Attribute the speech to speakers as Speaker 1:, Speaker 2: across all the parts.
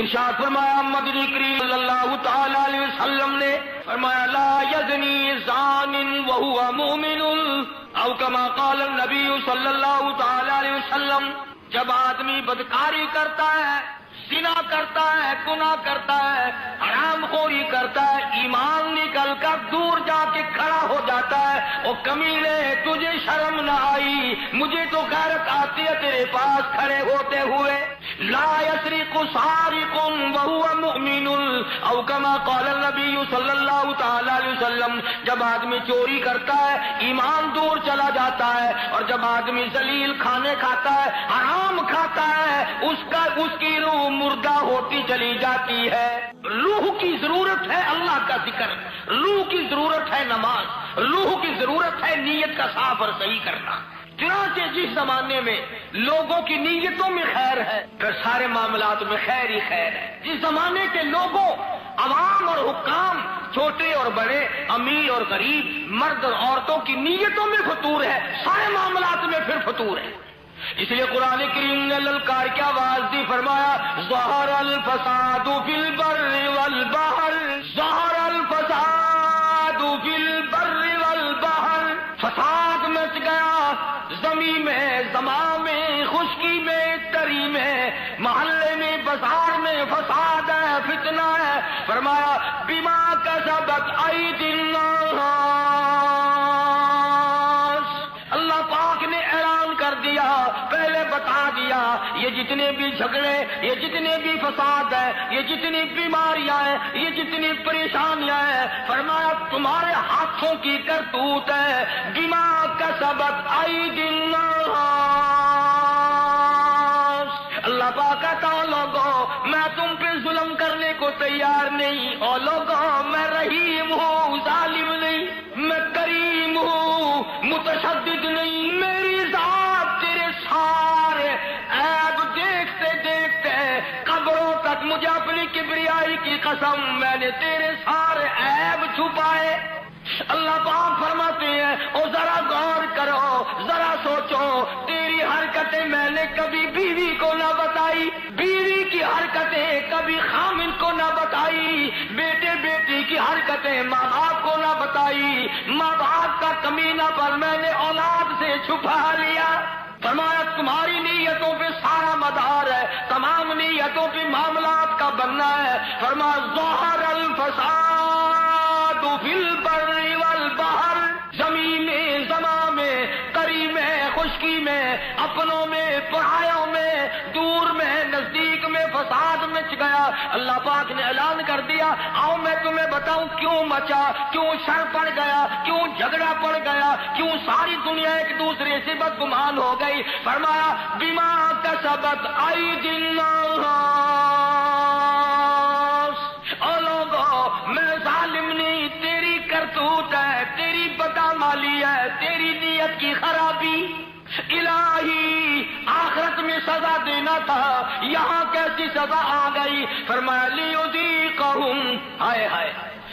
Speaker 1: ارشاد فرمایا مدنی کریم صلی اللہ تعالی علیہ وسلم نے فرمایا لا یزنی زان وہو مؤمن او کما قال النبی صلی اللہ تعالی علیہ وسلم، جب آدمی بدکاری کرتا ہے، زنا کرتا ہے، گناہ کرتا ہے، حرام خوری کرتا ہے، ایمان نکل کر دور جا کے کھڑا ہو جاتا ہے، او کمینے تجھے شرم نہ آئی، مجھے تو غیرت آتی ہے تیرے پاس کھڑے ہوتے ہوئے، لا یسرق سارق وهو مؤمن او کما قال النبی صلی اللہ تعالی علیہ وسلم، جب آدمی چوری کرتا ہے ایمان دور چلا جاتا ہے، اور جب آدمی ذلیل کھانے کھاتا ہے، حرام کھاتا ہے، اس کی روح مردہ ہوتی چلی جاتی ہے۔ روح کی ضرورت ہے اللہ کا ذکر، روح کی ضرورت ہے نماز، روح کی ضرورت ہے نیت کا صاف اور صحیح کرنا۔ چنانچہ جس زمانے میں لوگوں کی نیتوں میں خیر ہے پھر سارے معاملات میں خیر ہی خیر ہے۔ جس زمانے کے لوگوں، عوام اور حکام، چھوٹے اور بڑے، امیر اور غریب، مرد اور عورتوں کی نیتوں میں فطور ہے، سارے معاملات میں پھر فطور ہے۔ اس لیے قرآن کریم نے للکار کی آواز دی، فرمایا ظہر الفساد فی البر والبحر، ظہر الفساد فی البر والبحر، فساد مچ گیا زمین میں، زماں میں، خشکی میں، تری میں، محلے میں، بازار میں فساد ہے، فتنہ ہے۔ فرمایا بما کسبت ایدی الناس، اللہ پاک نے اعلان کر دیا، پہلے بتا دیا، یہ جتنے بھی جھگڑے، یہ جتنے بھی فساد ہے، یہ جتنی بیماریاں ہیں، یہ جتنی پریشانیاں ہیں، فرمایا تمہارے ہاتھوں کی کرتوت ہے، بما کسبت ایدی الناس۔ اللہ پاک کہتا ہے لوگوں میں تم پہ ظلم کرنے کو تیار نہیں، اور لوگوں میں رحیم ہوں، ظالم نہیں، میں کریم ہوں، متشدد نہیں، میری ذات تیرے سارے عیب دیکھتے دیکھتے قبروں تک، مجھے اپنی کبریائی کی قسم میں نے تیرے سارے عیب چھپائے۔ اللہ پاک فرماتے ہیں او ذرا غور کرو، ذرا سوچو، تیری حرکتیں میں نے کبھی بیوی کو نہ بتائی، بیوی کی حرکتیں کبھی خامن کو نہ بتائی، بیٹے بیٹی کی حرکتیں ماں باپ کو نہ بتائی، ماں باپ کا کمینہ پر میں نے اولاد سے چھپا لیا۔ فرمایا تمہاری نیتوں پہ سارا مدار ہے، تمام نیتوں پہ معاملات کا بننا ہے۔ فرمایا ظہر الفساد فی البر والبحر، زمین میں، زماں میں، تری میں، خشکی میں، اپنوں میں، پرایوں میں، دور میں، نزدیک میں فساد مچ گیا۔ اللہ پاک نے اعلان کر دیا آؤ میں تمہیں بتاؤں کیوں مچا، کیوں شر پڑ گیا، کیوں جھگڑا پڑ گیا، کیوں ساری دنیا ایک دوسرے سے بدگمان ہو گئی۔ فرمایا بما کسبت ایدی الناس، او لوگوں میں ظالم نہیں، تیری کرتوت ہے، تیری بدعمالی ہے، تیری نیت کی خرابی۔ الہی آخرت میں سزا دینا تھا، یہاں کیسی سزا آ گئی؟ فرمایا لیذیقہم، ہائے ہائے،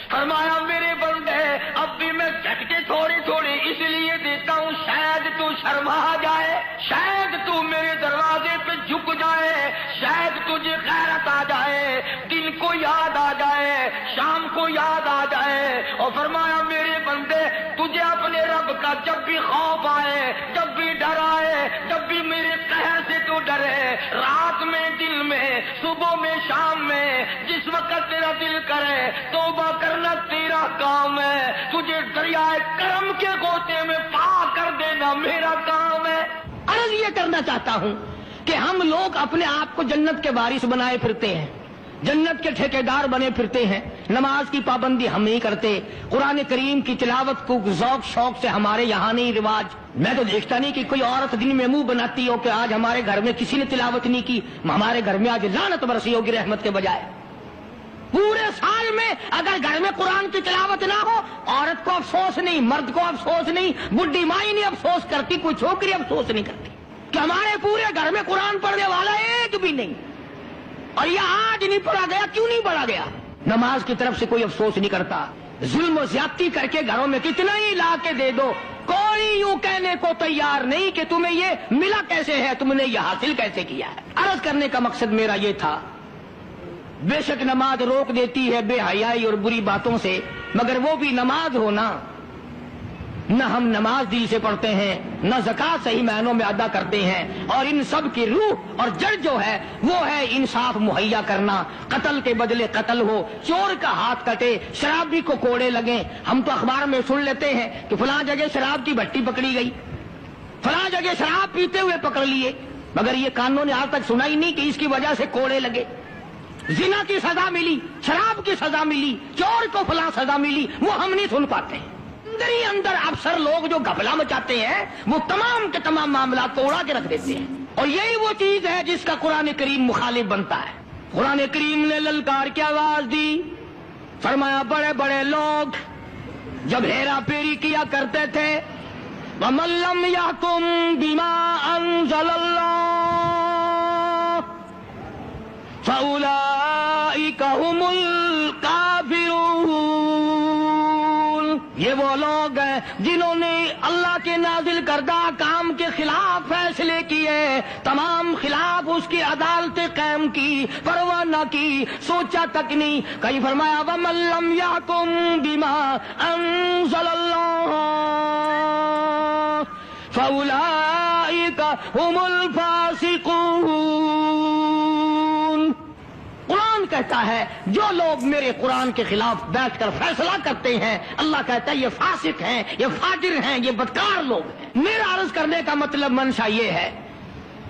Speaker 1: فرمایا میرے بندے اب بھی میں جھٹکے تھوڑے تھوڑے اس لیے دیتا ہوں شاید تو شرما جائے، شاید تو میرے دروازے پہ جھک جائے، شاید تجھے غیرت آ جائے، دن کو یاد آ جائے، شام کو یاد آ جائے۔ اور فرمایا میرے بندے تجھے اپنے رب کا جب بھی خوف آئے، جب بھی ڈر آئے، جب بھی میرے قہر سے تو ڈرے، رات میں، دل میں، صبح میں، شام میں، جس وقت تیرا دل کرے توبہ کرنا تیرا کام ہے، تجھے دریائے کرم کے گوتے میں پا کر دینا میرا کام ہے۔
Speaker 2: عرض یہ کرنا چاہتا ہوں کہ ہم لوگ اپنے آپ کو جنت کے وارث بنائے پھرتے ہیں، جنت کے ٹھیکیدار بنے پھرتے ہیں، نماز کی پابندی ہم نہیں کرتے، قرآن کریم کی تلاوت کو ذوق شوق سے ہمارے یہاں نہیں رواج۔ میں تو دیکھتا نہیں کہ کوئی عورت دن میں منہ بناتی ہو کہ آج ہمارے گھر میں کسی نے تلاوت نہیں کی، ہمارے گھر میں آج لعنت برسی ہوگی رحمت کے بجائے۔ پورے سال میں اگر گھر میں قرآن کی تلاوت نہ ہو، عورت کو افسوس نہیں، مرد کو افسوس نہیں، بڈھی مائی نہیں افسوس کرتی، کوئی چھوکری افسوس نہیں کرتی کہ ہمارے پورے گھر میں قرآن پڑھنے والا ایک بھی نہیں، اور یہ آج نہیں پڑھا گیا، کیوں نہیں پڑھا گیا؟ نماز کی طرف سے کوئی افسوس نہیں کرتا۔ ظلم و زیادتی کر کے گھروں میں کتنا ہی لا کے دے دو، کوئی یوں کہنے کو تیار نہیں کہ تمہیں یہ ملا کیسے ہے، تم نے یہ حاصل کیسے کیا ہے۔ عرض کرنے کا مقصد میرا یہ تھا بے شک نماز روک دیتی ہے بے حیائی اور بری باتوں سے، مگر وہ بھی نماز ہونا، نہ ہم نماز دل سے پڑھتے ہیں، نہ زکات صحیح معنوں میں ادا کرتے ہیں، اور ان سب کی روح اور جڑ جو ہے وہ ہے انصاف مہیا کرنا، قتل کے بدلے قتل ہو، چور کا ہاتھ کٹے، شرابی کو کوڑے لگیں۔ ہم تو اخبار میں سن لیتے ہیں کہ فلاں جگہ شراب کی بھٹی پکڑی گئی، فلاں جگہ شراب پیتے ہوئے پکڑ لیے، مگر یہ قانون نے آج تک سنا ہی نہیں کہ اس کی وجہ سے کوڑے لگے۔ زنا کی سزا ملی، شراب کی سزا ملی، چور کو فلاں سزا ملی، وہ ہم نہیں سن پاتے ہیں۔ اندر ہی اندر افسر لوگ جو گھپلا مچاتے ہیں وہ تمام کے تمام معاملات توڑا کے رکھ دیتے ہیں، اور یہی وہ چیز ہے جس کا قرآن کریم مخالف بنتا ہے۔ قرآن کریم نے للکار کی آواز دی، فرمایا بڑے بڑے لوگ جب ہیرا پھیری کیا کرتے تھے، وَمَن لَّمْ يَحْكُم بِمَا أَنزَلَ اللَّهُ فَأُولَٰئِكَ هُمُ الْكَافِرُونَ۔ یہ وہ لوگ ہیں جنہوں نے اللہ کے نازل کردہ کام کے خلاف فیصلے کیے، تمام خلاف اس کی عدالتیں قائم کی، پرواہ نہ کی، سوچا تک نہیں۔ کہیں فرمایا وَمَن لَّمْ يَحْكُم بِمَا أَنزَلَ اللَّهُ فَأُولَٰئِكَ هُمُ الْفَاسِقُونَ۔ قرآن کہتا ہے جو لوگ میرے قرآن کے خلاف بیٹھ کر فیصلہ کرتے ہیں، اللہ کہتا ہے یہ فاسق ہیں، یہ فاجر ہیں، یہ بدکار لوگ ہیں۔ میرا عرض کرنے کا مطلب منشا یہ ہے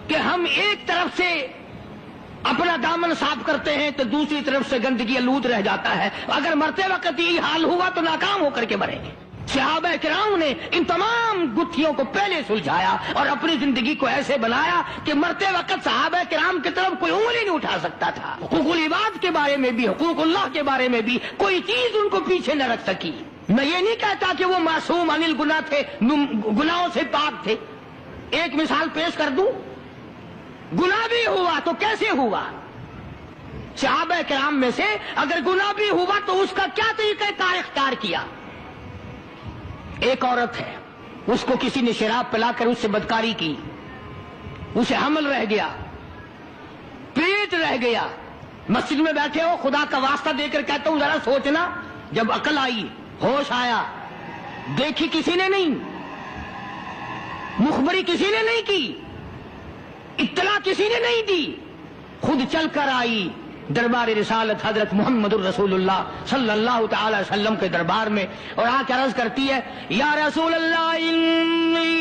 Speaker 2: کہ ہم ایک طرف سے اپنا دامن صاف کرتے ہیں تو دوسری طرف سے گندگی آلود رہ جاتا ہے۔ اگر مرتے وقت یہ حال ہوا تو ناکام ہو کر کے مریں گے۔ صحابہ کرام نے ان تمام گتھیوں کو پہلے سلجھایا اور اپنی زندگی کو ایسے بنایا کہ مرتے وقت صحابہ کرام کی طرف کوئی انگلی نہیں اٹھا سکتا تھا۔ حقوق العباد کے بارے میں بھی، حقوق اللہ کے بارے میں بھی کوئی چیز ان کو پیچھے نہ رکھ سکی۔ میں یہ نہیں کہتا کہ وہ معصوم عن الگناہ تھے، گناہوں سے پاک تھے۔ ایک مثال پیش کر دوں، گناہ بھی ہوا تو کیسے ہوا؟ صحابہ کرام میں سے اگر گناہ بھی ہوا تو اس کا کیا طریقہ کار اختیار کیا؟ ایک عورت ہے، اس کو کسی نے شراب پلا کر اس سے بدکاری کی، اسے حمل رہ گیا، پیٹ رہ گیا۔ مسجد میں بیٹھے ہو، خدا کا واسطہ دے کر کہتا ہوں ذرا سوچنا، جب عقل آئی، ہوش آیا، دیکھی کسی نے نہیں، مخبری کسی نے نہیں کی، اطلاع کسی نے نہیں دی، خود چل کر آئی دربار رسالت حضرت محمد الرسول اللہ صلی اللہ تعالی وسلم کے دربار میں، اور آ کے عرض کرتی ہے یا رسول اللہ انی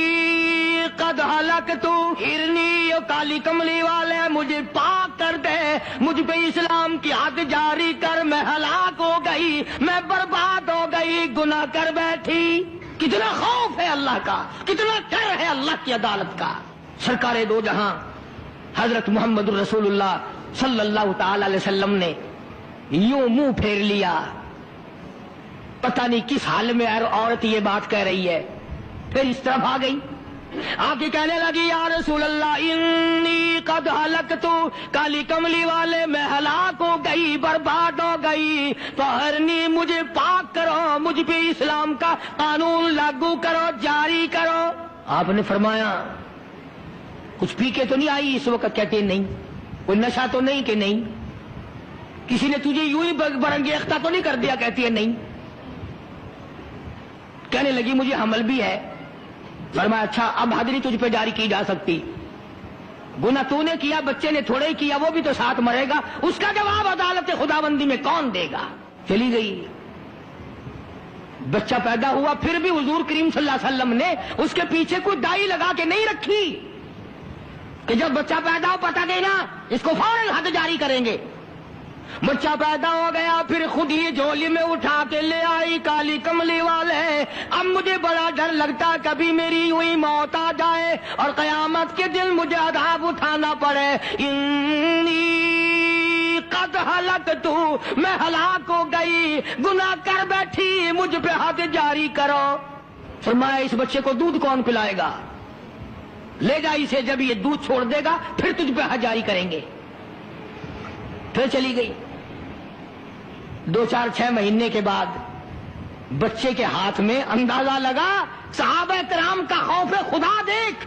Speaker 2: قد ہلکت، ارنی کالی کملی والے مجھے پاک کر دے، مجھ پہ اسلام کی حد جاری کر، میں ہلاک ہو گئی، میں برباد ہو گئی، گناہ کر بیٹھی۔ کتنا خوف ہے اللہ کا، کتنا ڈر ہے اللہ کی عدالت کا۔ سرکار دو جہاں حضرت محمد الرسول اللہ صلی اللہ تعالی علیہ وسلم نے یوں منہ پھیر لیا، پتہ نہیں کس حال میں عورت یہ بات کہہ رہی ہے، پھر اس طرف آ گئی، آ کے کہنے لگی یا رسول اللہ انی قد ہلکت، کالی کملی والے میں ہلاک ہو گئی، برباد ہو گئی، طہرنی مجھے پاک کرو، مجھ پہ اسلام کا قانون لاگو کرو، جاری کرو۔ آپ نے فرمایا کچھ پی کے تو نہیں آئی اس وقت؟ کہتے نہیں۔ کوئی نشہ تو نہیں؟ کہ نہیں۔ کسی نے تجھے یوں ہی برنگیختہ تو نہیں کر دیا؟ کہتی ہے نہیں۔ کہنے لگی مجھے حمل بھی ہے۔ فرمایا اچھا اب حد نہیں تجھ پہ جاری کی جا سکتی، گناہ تو نے کیا، بچے نے تھوڑے ہی کیا، وہ بھی تو ساتھ مرے گا، اس کا جواب عدالت خداوندی میں کون دے گا؟ چلی گئی، بچہ پیدا ہوا، پھر بھی حضور کریم صلی اللہ علیہ وسلم نے اس کے پیچھے کوئی ڈائی لگا کے نہیں رکھی کہ جب بچہ پیدا ہو پتہ دینا، اس کو فوراً حد جاری کریں گے۔ بچہ پیدا ہو گیا، پھر خود ہی جھولی میں اٹھا کے لے آئی کالی کملی والے۔ اب مجھے بڑا ڈر لگتا کبھی میری یوں ہی موت آ جائے اور قیامت کے دن مجھے عذاب اٹھانا پڑے۔ انی قد ہلکت، میں ہلاک ہو گئی، گناہ کر بیٹھی، مجھ پہ حد جاری کرو۔ فرمایا اس بچے کو دودھ کون پلائے گا؟ لے جا اسے، جب یہ دودھ چھوڑ دے گا پھر تجھ پہ حد جاری کریں گے۔ پھر چلی گئی، 2-4-6 مہینے کے بعد بچے کے ہاتھ میں اندازہ لگا، صحابہ کرام کا خوف خدا دیکھ،